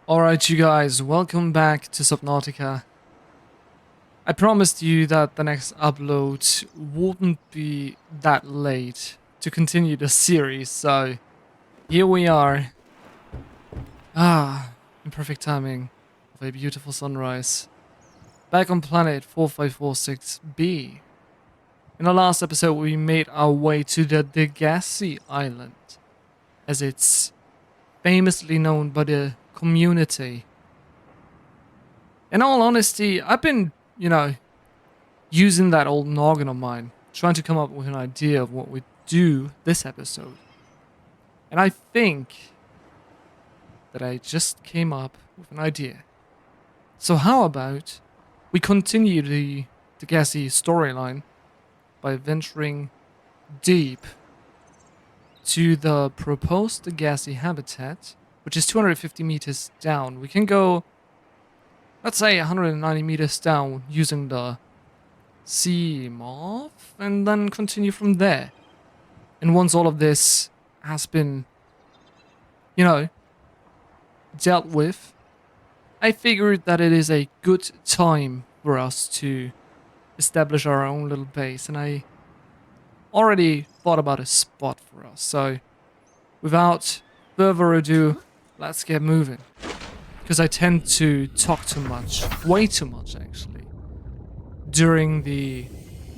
Alright, you guys, welcome back to Subnautica. I promised you that the next upload wouldn't be that late to continue the series, so here we are. In perfect timing of a beautiful sunrise. Back on planet 4546b. In the last episode, we made our way to the Degasi island, as it's famously known by the community. In all honesty, I've been, using that old noggin of mine, trying to come up with an idea of what we do this episode. And I think that I just came up with an idea. So how about we continue the Degasi storyline by venturing deep to the proposed Degasi habitat, which is 250 meters down. We can go, let's say, 190 meters down using the sea morph, and then continue from there. And once all of this has been, dealt with, I figured that it is a good time for us to establish our own little base, and I already thought about a spot for us. So, without further ado, let's get moving. Because I tend to talk too much, way too much actually, during the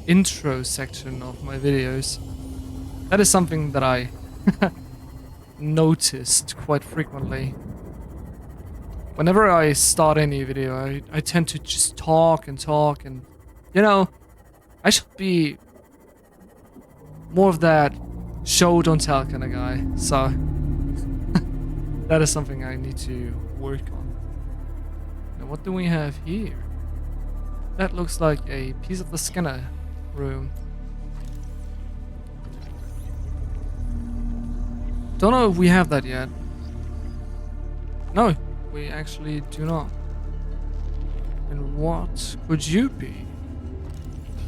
intro section of my videos. That is something that I noticed quite frequently. Whenever I start any video, I tend to just talk and, I should be more of that show don't tell kind of guy, so that is something I need to work on. Now what do we have here? That looks like a piece of the scanner room. Don't know if we have that yet. No, we actually do not. And what could you be?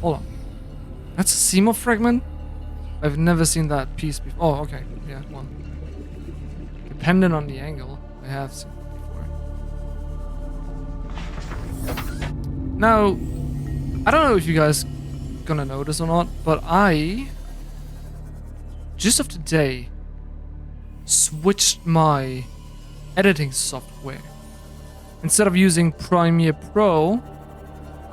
Hold on. That's a Seymour fragment? I've never seen that piece before. Oh, okay. Yeah, well. Depending on the angle, I have seen it before. Now, I don't know if you guys gonna notice or not, but I just of today switched my editing software. Instead of using Premiere Pro,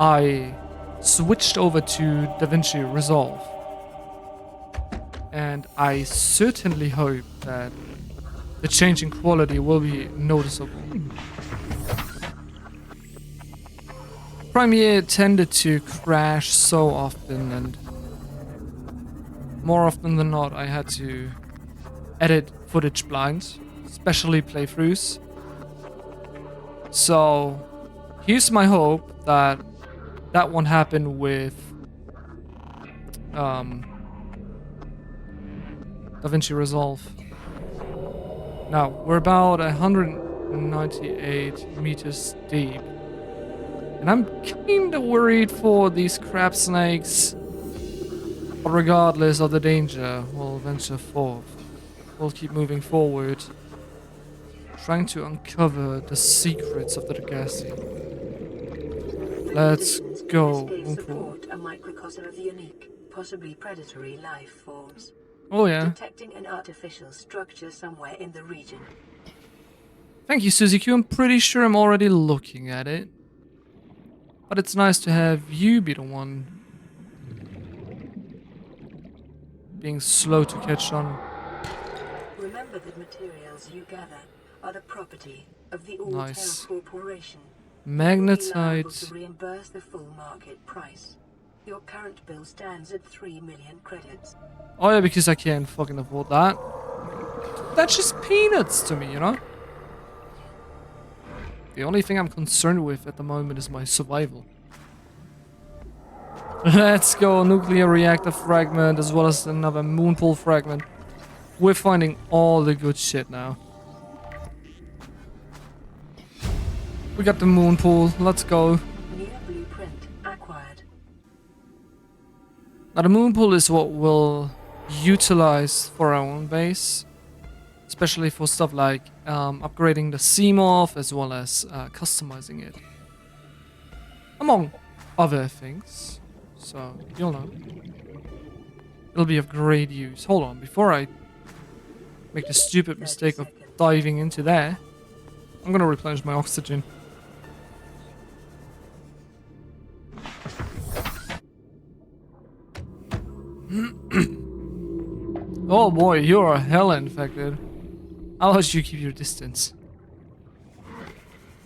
I switched over to DaVinci Resolve. And I certainly hope that the change in quality will be noticeable. Premiere tended to crash so often, and more often than not I had to edit footage blind, especially playthroughs. So here's my hope that that won't happen with DaVinci Resolve. Now, we're about 198 meters deep. And I'm kinda worried for these crab snakes. But regardless of the danger, we'll venture forth. We'll keep moving forward, trying to uncover the secrets of the Degasi. Let's go. A microcosm of unique, possibly predatory life forms. Oh yeah. Detecting an artificial structure somewhere in the region. Thank you, Suzy Q. I'm pretty sure I'm already looking at it. But it's nice to have you be the one being slow to catch on. Remember that materials you gather are the property of the All-Terra Corporation. Magnetite. To reimburse the full market price. Your current bill stands at 3 million credits. Oh yeah, because I can't fucking afford that. That's just peanuts to me, The only thing I'm concerned with at the moment is my survival. Let's go, nuclear reactor fragment as well as another moonpool fragment. We're finding all the good shit now. We got the moonpool, let's go. New blueprint acquired. Now the moonpool is what we'll utilize for our own base. It's especially for stuff like upgrading the Seamoth as well as customizing it, among other things. So you'll know, it'll be of great use. Hold on, before I make the stupid mistake of diving into there, I'm gonna replenish my oxygen. Oh boy, you're hella infected. How about you keep your distance?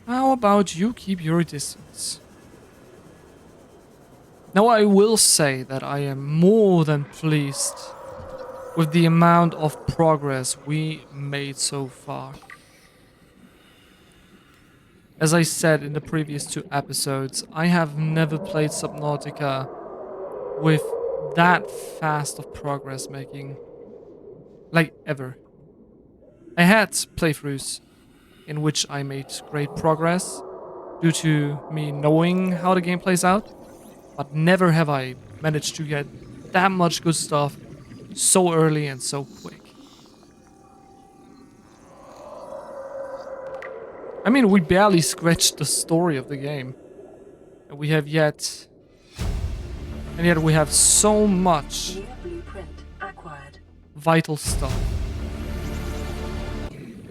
How about you keep your distance? Now I will say that I am more than pleased with the amount of progress we made so far. As I said in the previous 2 episodes, I have never played Subnautica with that fast of progress making. Like, ever. I had playthroughs in which I made great progress due to me knowing how the game plays out, but never have I managed to get that much good stuff so early and so quick. I mean, we barely scratched the story of the game, and yet we have so much vital stuff.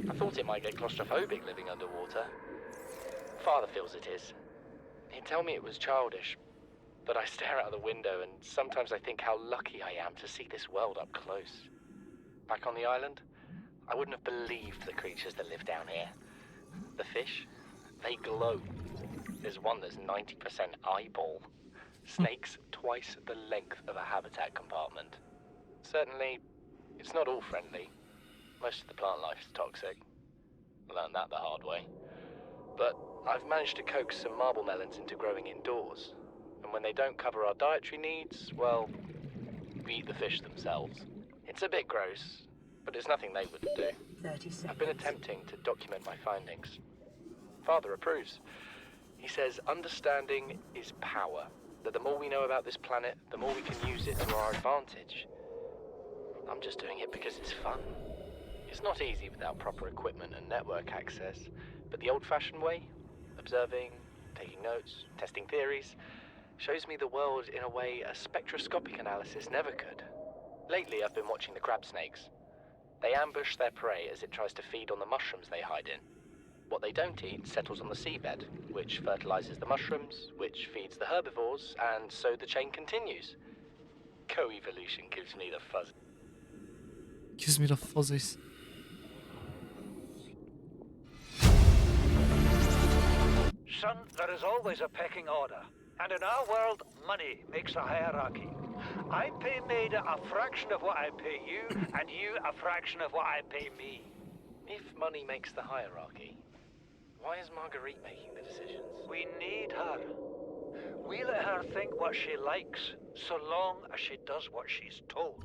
I thought it might get claustrophobic living underwater. Father feels it is. He'd tell me it was childish, but I stare out the window and sometimes I think how lucky I am to see this world up close. Back on the island, I wouldn't have believed the creatures that live down here. The fish, they glow. There's one that's 90% eyeball. Snakes twice the length of a habitat compartment. Certainly, it's not all friendly. Most of the plant life is toxic. Learned that the hard way. But I've managed to coax some marble melons into growing indoors. And when they don't cover our dietary needs, well, we eat the fish themselves. It's a bit gross, but it's nothing they wouldn't do. I've been attempting to document my findings. Father approves. He says understanding is power. That the more we know about this planet, the more we can use it to our advantage. I'm just doing it because it's fun. It's not easy without proper equipment and network access, but the old-fashioned way, observing, taking notes, testing theories, shows me the world in a way a spectroscopic analysis never could. Lately, I've been watching the crab snakes. They ambush their prey as it tries to feed on the mushrooms they hide in. What they don't eat settles on the seabed, which fertilizes the mushrooms, which feeds the herbivores, and so the chain continues. Co-evolution gives me the fuzz. Gives me the fuzzies. Son, there is always a pecking order. And in our world, money makes a hierarchy. I pay Maida a fraction of what I pay you, and you a fraction of what I pay me. If money makes the hierarchy, why is Marguerite making the decisions? We need her. We let her think what she likes, so long as she does what she's told.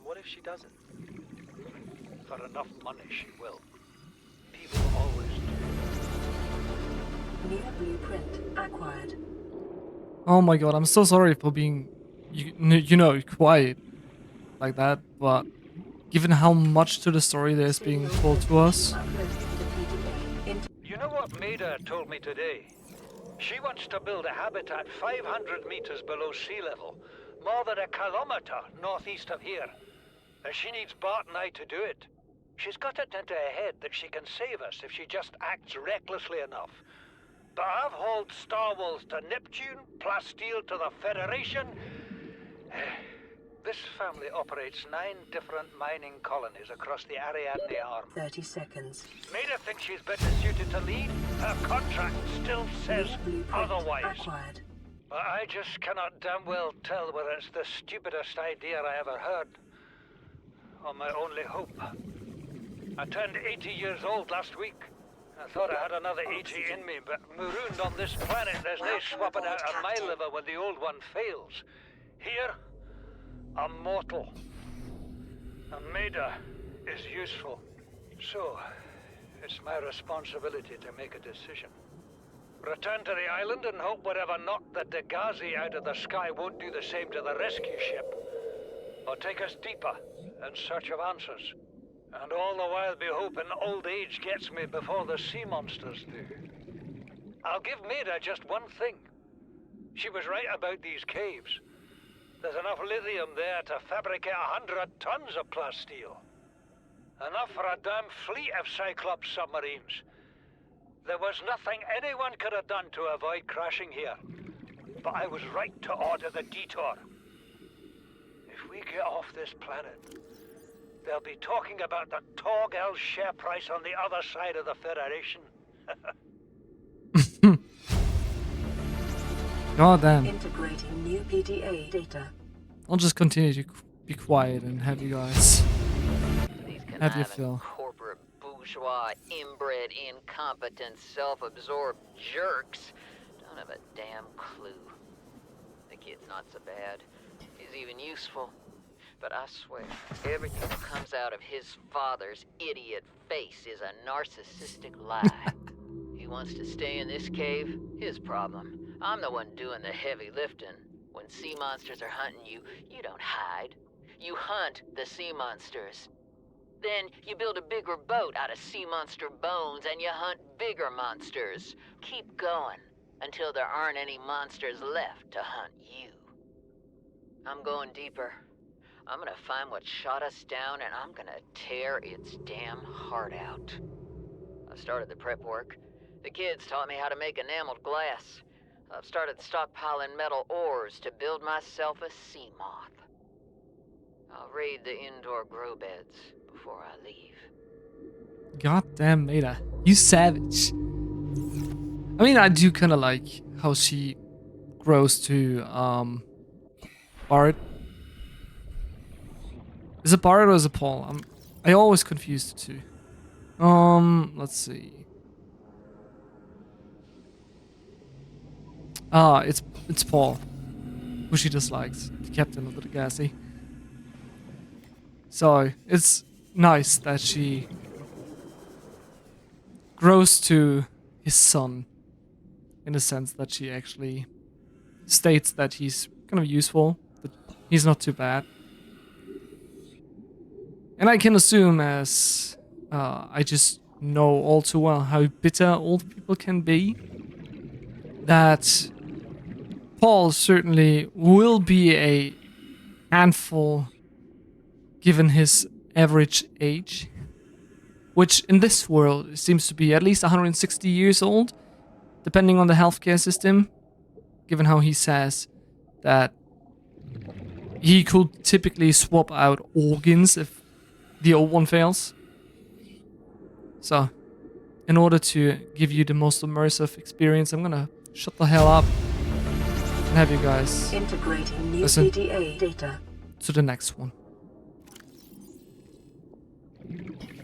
What if she doesn't? For enough money, she will. People always do. New blueprint acquired. Oh my god, I'm so sorry for being, quiet like that, but given how much to the story there's being told to us. You know what Maida told me today? She wants to build a habitat 500 meters below sea level, more than a kilometer northeast of here. And she needs Bart and I to do it. She's got it into her head that she can save us if she just acts recklessly enough. But I've hauled Star Wars to Neptune, Plasteel to the Federation. This family operates 9 different mining colonies across the Ariadne Arm. 30 seconds. Maida thinks she's better suited to lead. Her contract still says otherwise. Acquired. But I just cannot damn well tell whether it's the stupidest idea I ever heard, or my only hope. I turned 80 years old last week. I thought I had another 80 in me, but marooned on this planet, there's no swapping out of my liver when the old one fails. Here, I'm mortal. And Maida is useful. So, it's my responsibility to make a decision. Return to the island and hope whatever knocked the Degasi out of the sky won't do the same to the rescue ship. Or take us deeper in search of answers. And all the while be hoping old age gets me before the sea monsters do. I'll give Maida just one thing. She was right about these caves. There's enough lithium there to fabricate 100 tons of plasteel. Enough for a damn fleet of Cyclops submarines. There was nothing anyone could have done to avoid crashing here. But I was right to order the detour. If we get off this planet, they'll be talking about the Torgal share price on the other side of the Federation. God damn. Integrating new PDA data. I'll just continue to be quiet and have you guys These have your conniving fill. corporate bourgeois, inbred, incompetent, self-absorbed jerks don't have a damn clue. The kid's not so bad. He's even useful. But I swear, everything that comes out of his father's idiot face is a narcissistic lie. He wants to stay in this cave, his problem. I'm the one doing the heavy lifting. When sea monsters are hunting you, you don't hide. You hunt the sea monsters. Then you build a bigger boat out of sea monster bones and you hunt bigger monsters. Keep going until there aren't any monsters left to hunt you. I'm going deeper. I'm gonna find what shot us down and I'm gonna tear its damn heart out. I started the prep work. The kids taught me how to make enameled glass. I've started stockpiling metal ores to build myself a sea moth. I'll raid the indoor grow beds before I leave. Goddamn Maida, you savage. I mean, I do kind of like how she grows to Bart. Is it Bart or is it Paul? I always confuse the two. Let's see. It's Paul, who she dislikes, the captain of the Degasi. So it's nice that she grows to his son, in the sense that she actually states that he's kind of useful, that he's not too bad. And I can assume, as I just know all too well how bitter old people can be, that Paul certainly will be a handful given his average age, which in this world seems to be at least 160 years old, depending on the healthcare system, given how he says that he could typically swap out organs if the old one fails. So, in order to give you the most immersive experience, I'm gonna shut the hell up and have you guys Integrating new listen PDA data. to the next one.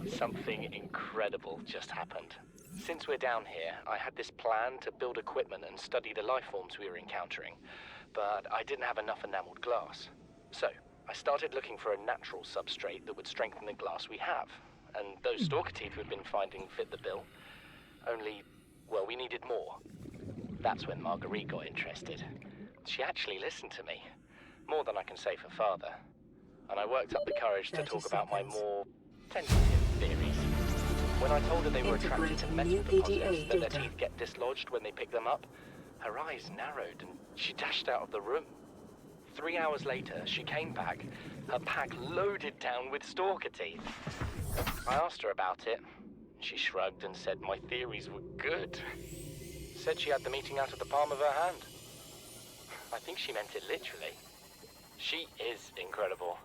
Something incredible just happened. Since we're down here, I had this plan to build equipment and study the life forms we were encountering, but I didn't have enough enameled glass. So, I started looking for a natural substrate that would strengthen the glass we have, and those stalker teeth we've been finding fit the bill. Only, well, we needed more. That's when Marguerite got interested. She actually listened to me, more than I can say for father, and I worked up the courage to talk about my more tentative theories. When I told her they were attracted to metal deposits, that their teeth get dislodged when they pick them up, her eyes narrowed and she dashed out of the room. 3 hours later, she came back, her pack loaded down with stalker teeth. I asked her about it. She shrugged and said my theories were good. Said she had the meeting out of the palm of her hand. I think she meant it literally. She is incredible.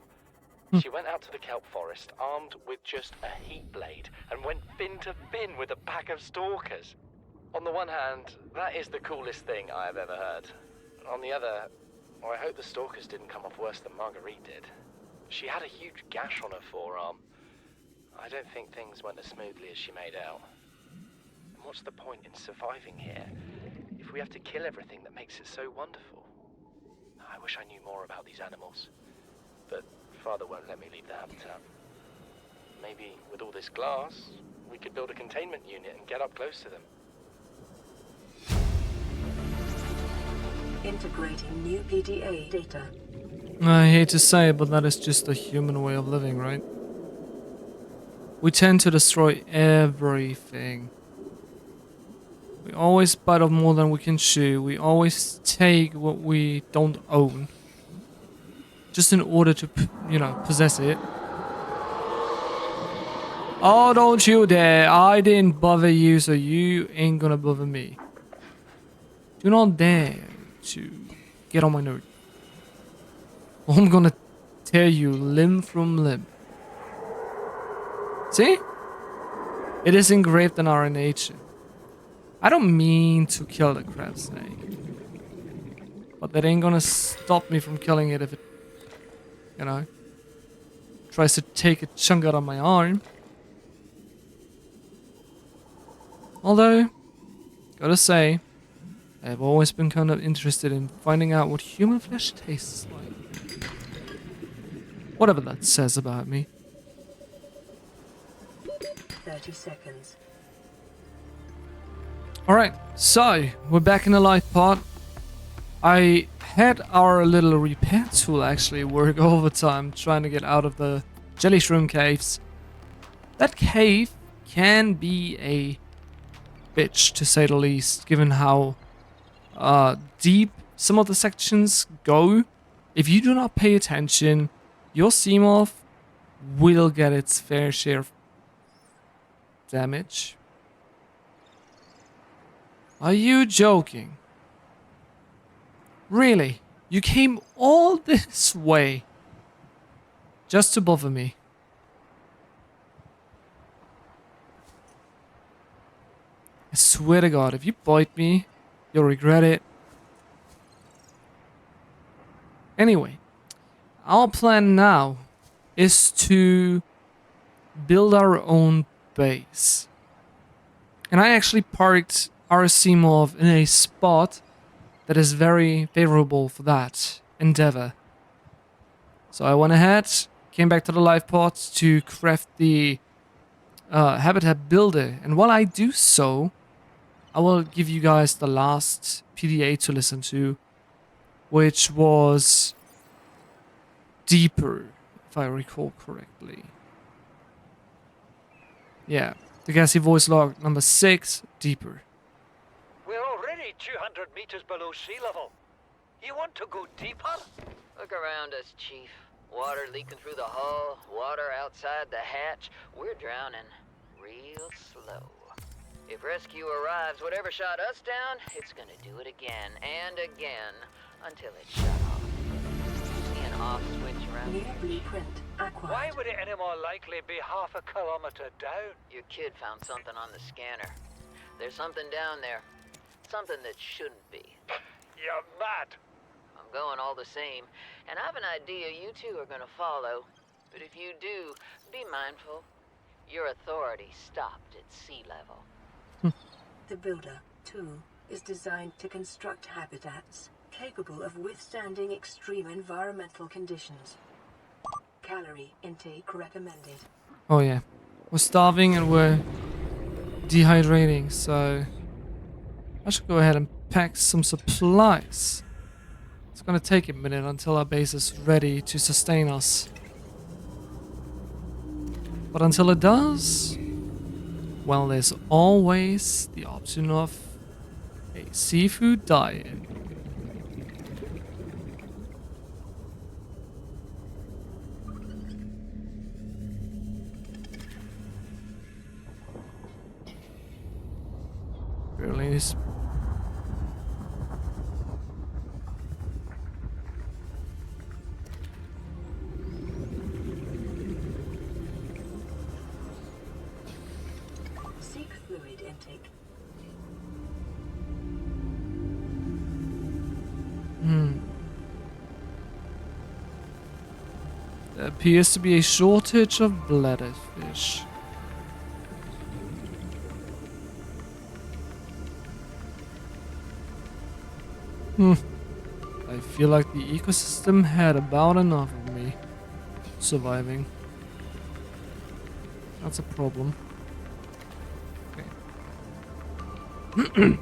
She went out to the kelp forest armed with just a heat blade and went fin to fin with a pack of stalkers. On the one hand, that is the coolest thing I have ever heard. On the other, well, I hope the stalkers didn't come off worse than Marguerite did. She had a huge gash on her forearm. I don't think things went as smoothly as she made out. And what's the point in surviving here if we have to kill everything that makes it so wonderful? I wish I knew more about these animals, but Father won't let me leave the habitat. Maybe with all this glass, we could build a containment unit and get up close to them. Integrating new PDA data. I hate to say it, but that is just a human way of living, right? we tend to destroy everything. We always bite off more than we can chew. We always take what we don't own. Just in order to, possess it. Oh, don't you dare. I didn't bother you, so you ain't gonna bother me. Do not dare to get on my nerve. I'm gonna tear you limb from limb. See? It is engraved in our nature. I don't mean to kill the crab snake. But that ain't gonna stop me from killing it if it, tries to take a chunk out of my arm. Although, gotta say, I've always been kind of interested in finding out what human flesh tastes like. Whatever that says about me. 30 seconds. Alright, so, we're back in the life pod. I had our little repair tool actually work overtime trying to get out of the Jellyshroom Caves. That cave can be a bitch, to say the least, given how deep some of the sections go. If you do not pay attention, your Seamoth will get its fair share of damage. Are you joking? Really? You came all this way just to bother me? I swear to God, if you bite me, you'll regret it. Anyway, our plan now is to build our own base. And I actually parked our Seamoth in a spot that is very favorable for that endeavor. So I went ahead, came back to the life pod to craft the habitat builder. And while I do so, I will give you guys the last PDA to listen to, which was Deeper, if I recall correctly. Yeah, Degasi voice log number 6, Deeper. We're already 200 meters below sea level. You want to go deeper? Look around us, Chief. Water leaking through the hull, water outside the hatch. We're drowning real slow. If rescue arrives, whatever shot us down, it's gonna do it again and again until it's shut off. See an off switch around New the edge? blueprint acquired. Why would it any more likely be half a kilometer down? Your kid found something on the scanner. There's something down there. Something that shouldn't be. You're mad. I'm going all the same, and I have an idea you two are gonna follow. But if you do, be mindful. Your authority stopped at sea level. The Builder tool is designed to construct habitats capable of withstanding extreme environmental conditions. Calorie intake recommended. Oh yeah, we're starving and we're dehydrating, so I should go ahead and pack some supplies. It's gonna take a minute until our base is ready to sustain us. But until it does, well, there's always the option of a seafood diet. Really is. Seek fluid intake. There appears to be a shortage of bladderfish. I feel like the ecosystem had about enough of me surviving. That's a problem. Okay.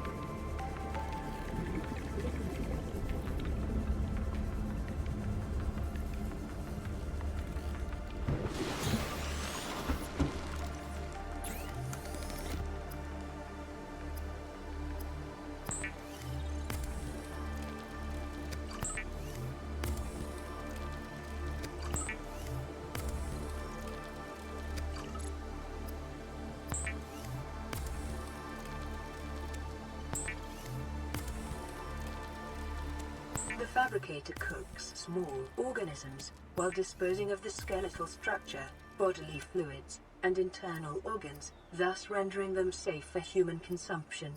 fabricator cooks small organisms while disposing of the skeletal structure, bodily fluids, and internal organs, thus rendering them safe for human consumption.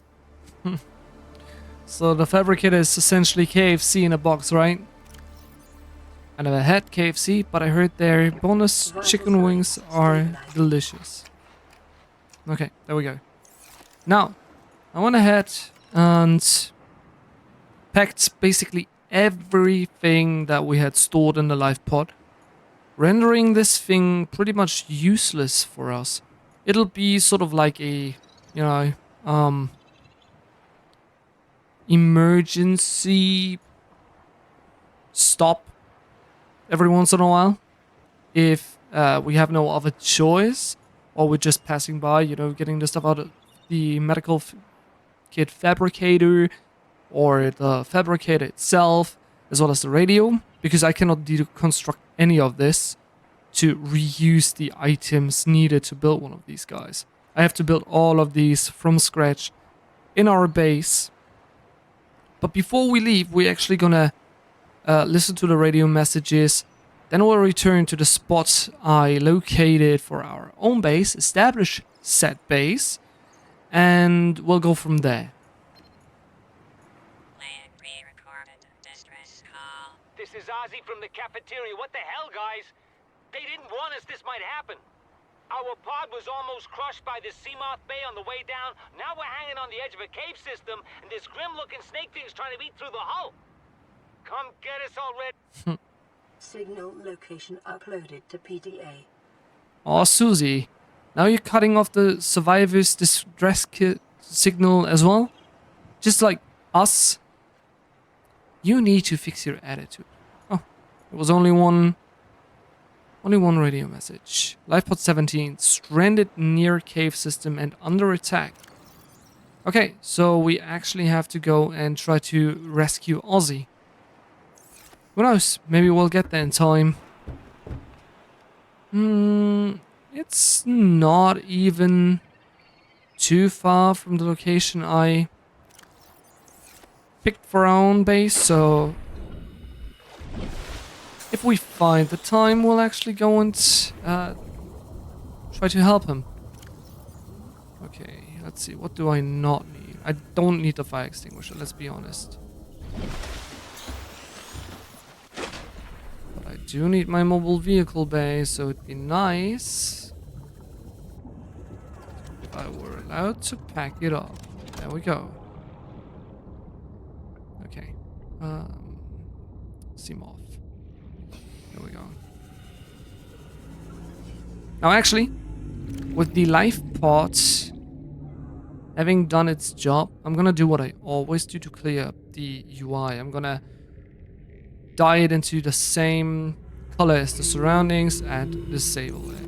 So the fabricator is essentially KFC in a box, right? I never had KFC, but I heard their bonus chicken wings are delicious. Okay, there we go. Now, I went ahead and packed basically everything that we had stored in the life pod, rendering this thing pretty much useless for us. It'll be sort of like a, you know, emergency stop every once in a while if we have no other choice, or we're just passing by, you know, getting the stuff out of the medical kit fabricator or the fabricator itself, as well as the radio, because I cannot deconstruct any of this to reuse the items needed to build one of these guys. I have to build all of these from scratch in our base. But before we leave, we're actually gonna listen to the radio messages. Then we'll return to the spot I located for our own base, establish said base, and we'll go from there. This is Ozzy from the cafeteria. What the hell, guys? They didn't warn us this might happen. Our pod was almost crushed by this Seamoth Bay on the way down. Now we're hanging on the edge of a cave system, and this grim-looking snake thing's trying to eat through the hull. Come get us already. Signal location uploaded to PDA. Oh, Susie. Now you're cutting off the survivors' distress kit signal as well? Just like us? You need to fix your attitude. Oh, there was only one radio message. Lifepod 17, stranded near cave system and under attack. Okay, so we actually have to go and try to rescue Ozzy. Who knows? Maybe we'll get there in time. It's not even too far from the location I picked for our own base, so if we find the time, we'll actually go and try to help him. Okay, let's see. What do I not need? I don't need the fire extinguisher, let's be honest. But I do need my mobile vehicle bay, so it'd be nice if I were allowed to pack it up. There we go. Okay. Seamoth. There we go. Now actually, with the life pod having done its job, I'm gonna do what I always do to clear up the UI. I'm gonna dye it into the same color as the surroundings and disable it.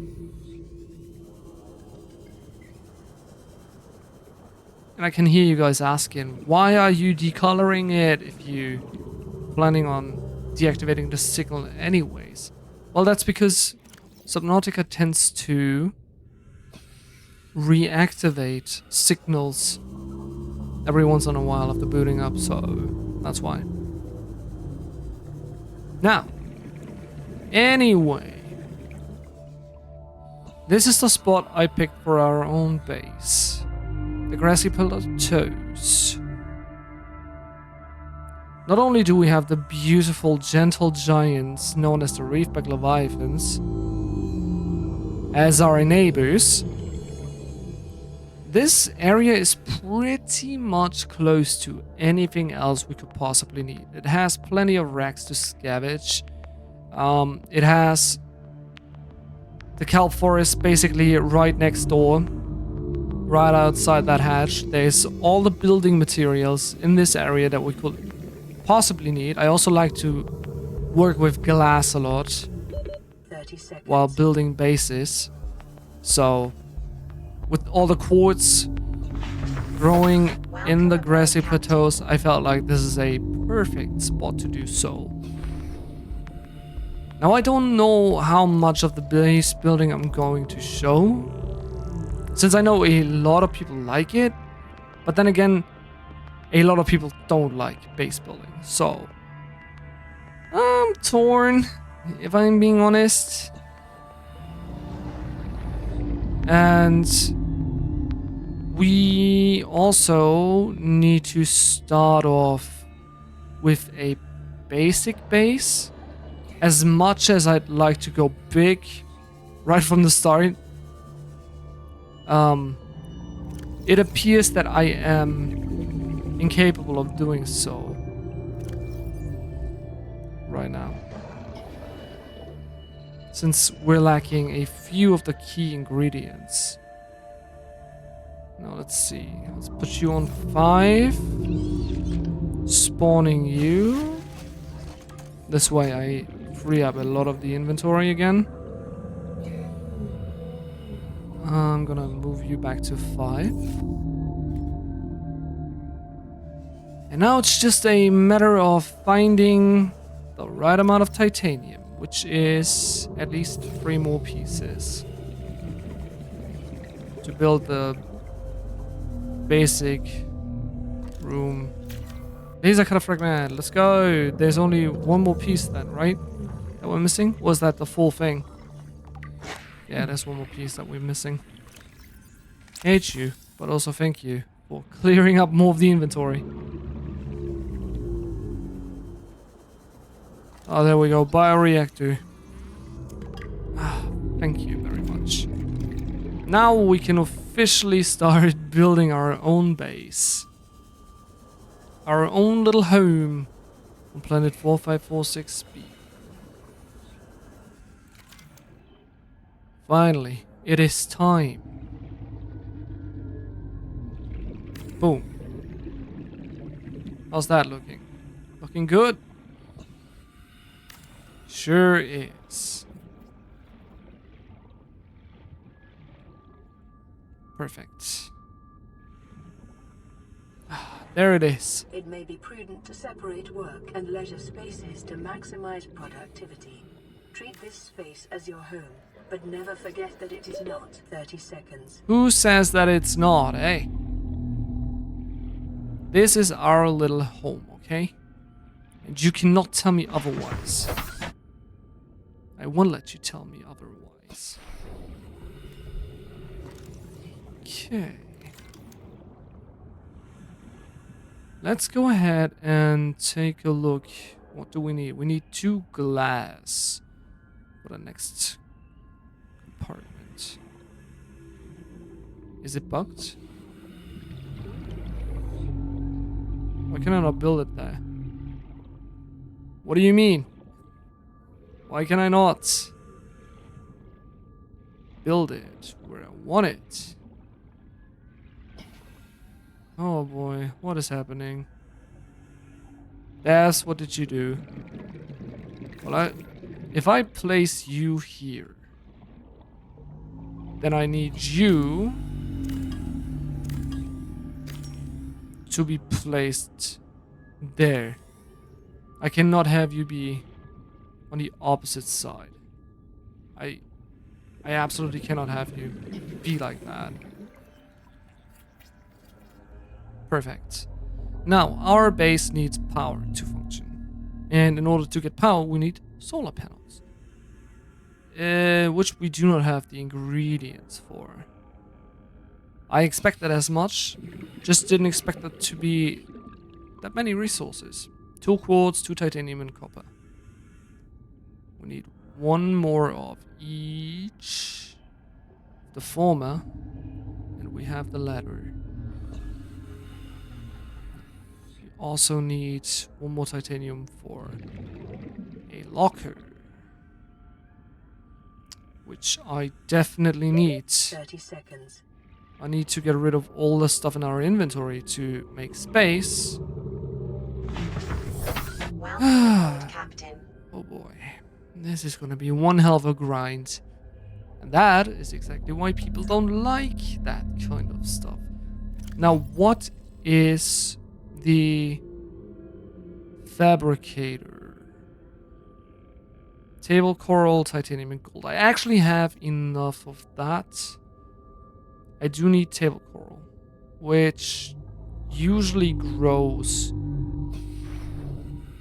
And I can hear you guys asking, why are you decoloring it if you planning on deactivating the signal anyways? Well, that's because Subnautica tends to reactivate signals every once in a while after booting up, so that's why. Now, anyway, this is the spot I picked for our own base. The grassy plateaus. Not only do we have the beautiful gentle giants known as the reefback leviathans as our neighbors, this area is pretty much close to anything else we could possibly need. It has plenty of wrecks to scavenge. It has the kelp forest basically right next door. Right outside that hatch, there's all the building materials in this area that we could possibly need. I also like to work with glass a lot 30 seconds. while building bases. So, with all the quartz growing in the grassy plateaus, I felt like this is a perfect spot to do so. Now, I don't know how much of the base building I'm going to show, since I know a lot of people like it, but then again, a lot of people don't like base building. So, I'm torn, if I'm being honest. And we also need to start off with a basic base. As much as I'd like to go big right from the start, it appears that I am incapable of doing so right now, since we're lacking a few of the key ingredients. Now let's see, let's put you on 5, spawning you. This way I free up a lot of the inventory again. I'm gonna move you back to 5. And now it's just a matter of finding the right amount of titanium, which is at least 3 more pieces to build the basic room. Laser cutter fragment, let's go. There's only 1 more piece then, right? That we're missing? Or is that the full thing? Yeah, there's 1 more piece that we're missing. Hate you, but also thank you for clearing up more of the inventory. Oh, there we go. Bioreactor. Ah, thank you very much. Now we can officially start building our own base. Our own little home on planet 4546b. Finally, it is time. Boom. How's that looking? Looking good? Sure is. Perfect. There it is. It may be prudent to separate work and leisure spaces to maximize productivity. Treat this space as your home, but never forget that it is not. 30 seconds. Who says that it's not, eh? This is our little home, okay? And you cannot tell me otherwise. I won't let you tell me otherwise. Okay. Let's go ahead and take a look. What do we need? We need 2 glass for the next compartment. Is it bugged? Why can I not build it there? What do you mean? Why can I not build it where I want it? Oh boy, what is happening? Yes, what did you do? Well, if I place you here, then I need you to be placed there. I cannot have you be on the opposite side. I absolutely cannot have you be like that. Perfect. Now, our base needs power to function. And in order to get power, we need solar panels. Which we do not have the ingredients for. I expected as much, just didn't expect it to be that many resources. 2 quartz, 2 titanium, and copper. We need 1 more of each. The former, and we have the latter. We also need 1 more titanium for a locker, which I definitely need. 30 seconds. I need to get rid of all the stuff in our inventory to make space. Well done, Captain. Oh boy. This is gonna be one hell of a grind. And that is exactly why people don't like that kind of stuff. Now, what is the fabricator? Table coral, titanium, and gold. I actually have enough of that. I do need table coral, which usually grows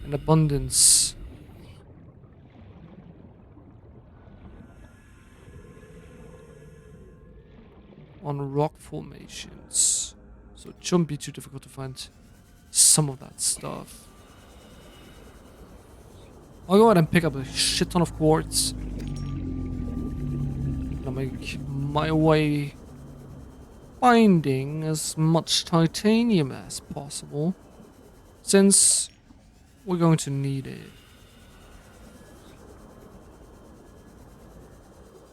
in abundance on rock formations. So it shouldn't be too difficult to find some of that stuff. I'll go ahead and pick up a shit ton of quartz. I'll make my way finding as much titanium as possible, since we're going to need it.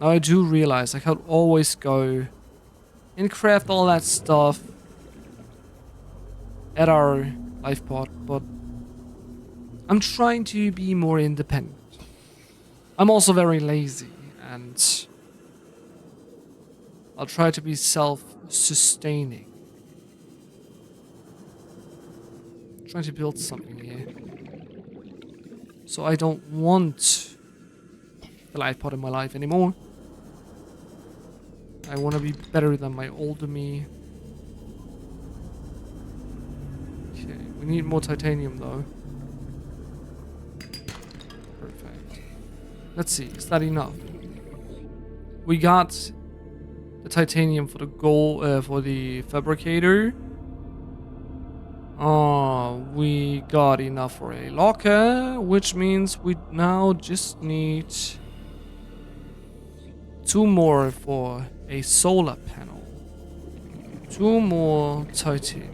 Now I do realize I could always go and craft all that stuff at our life pod, but I'm trying to be more independent. I'm also very lazy, and I'll try to be self-sustaining. Trying to build something here. So I don't want the life pod in my life anymore. I want to be better than my older me. Okay, we need more titanium though. Perfect. Let's see, is that enough? We got the titanium for the for the fabricator. Oh, we got enough for a locker, which means we now just need 2 more for a solar panel. 2 more titanium.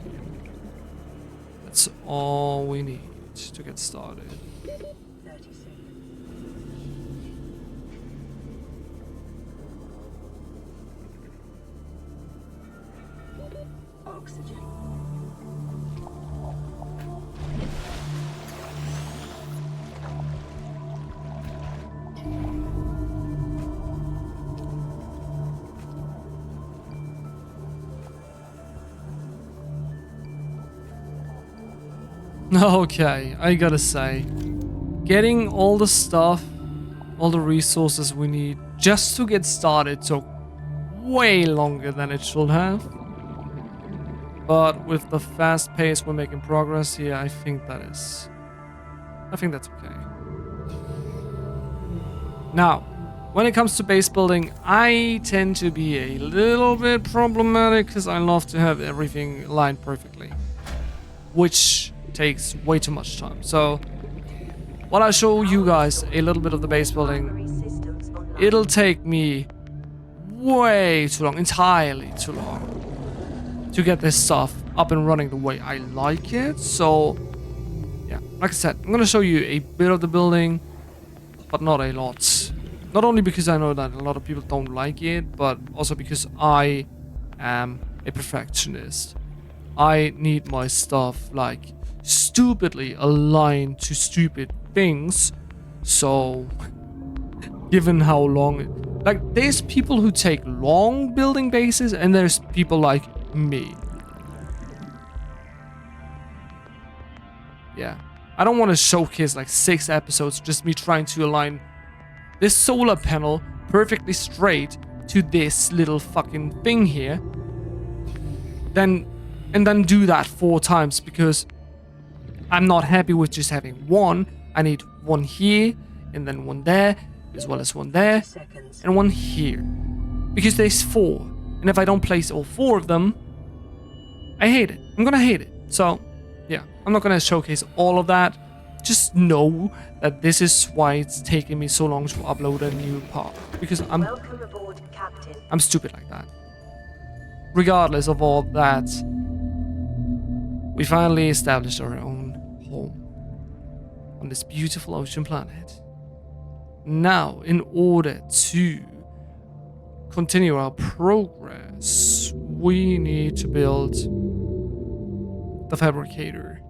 That's all we need to get started. 30 seconds. Oxygen. Okay, I gotta say, getting all the stuff, all the resources we need just to get started took way longer than it should have. But with the fast pace we're making progress here, I think that's okay. Now, when it comes to base building, I tend to be a little bit problematic because I love to have everything aligned perfectly, which takes way too much time. So while I show you guys a little bit of the base building, it'll take me way too long, entirely too long, to get this stuff up and running the way I like it. So yeah, like I said, I'm gonna show you a bit of the building, but not a lot. Not only because I know that a lot of people don't like it, but also because I am a perfectionist. I need my stuff like stupidly aligned to stupid things. So given how long like there's people who take long building bases, and there's people like me. Yeah, I don't want to showcase like 6 episodes just me trying to align this solar panel perfectly straight to this little fucking thing here, and then do that 4 times, because I'm not happy with just having one. I need one here, and then one there, as well as one there, Seconds. and one here. Because there's 4. And if I don't place all 4 of them, I hate it. I'm gonna hate it. So, yeah, I'm not gonna showcase all of that. Just know that this is why it's taking me so long to upload a new part. Because Welcome aboard, Captain. I'm stupid like that. Regardless of all that, we finally established our own home on this beautiful ocean planet. Now, in order to continue our progress, we need to build the fabricator.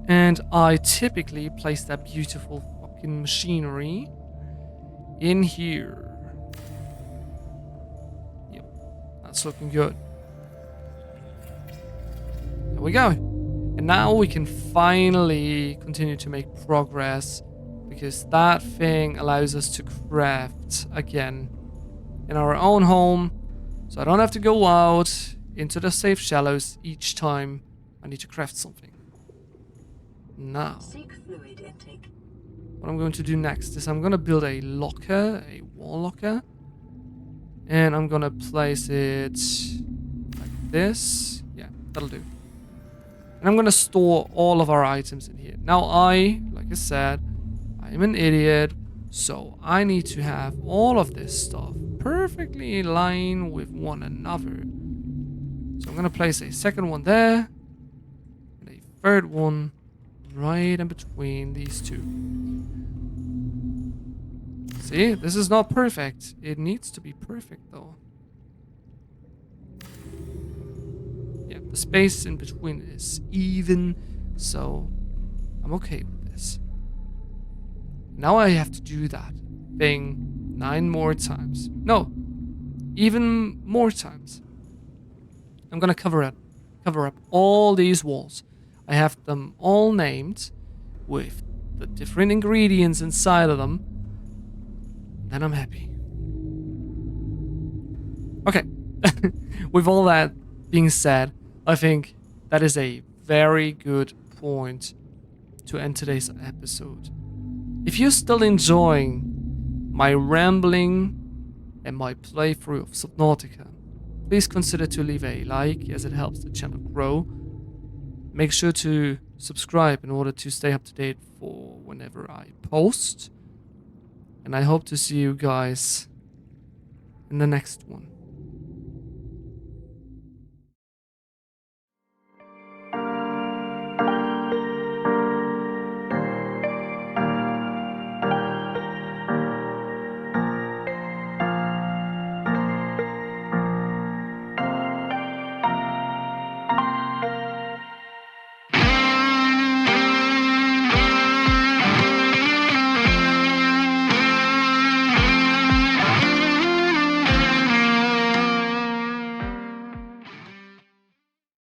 And I typically place that beautiful fucking machinery in here. Yep, that's looking good. There we go. And now we can finally continue to make progress, because that thing allows us to craft again in our own home. So I don't have to go out into the safe shallows each time I need to craft something. Now, Seek fluid intake. what I'm going to do next is I'm going to build a locker, a wall locker. And I'm gonna place it like this. Yeah, that'll do. And I'm gonna store all of our items in here. Now like I said, I'm an idiot, so I need to have all of this stuff perfectly in line with one another. So I'm gonna place a second one there, and a third one right in between these two. See, this is not perfect. It needs to be perfect though. Yeah, the space in between is even, so I'm okay with this. Now I have to do that thing 9 more times. No, even more times. I'm gonna cover up all these walls. I have them all named with the different ingredients inside of them. Then I'm happy. Okay. With all that being said, I think that is a very good point to end today's episode. If you're still enjoying my rambling and my playthrough of Subnautica, please consider to leave a like as it helps the channel grow. Make sure to subscribe in order to stay up to date for whenever I post. And I hope to see you guys in the next one.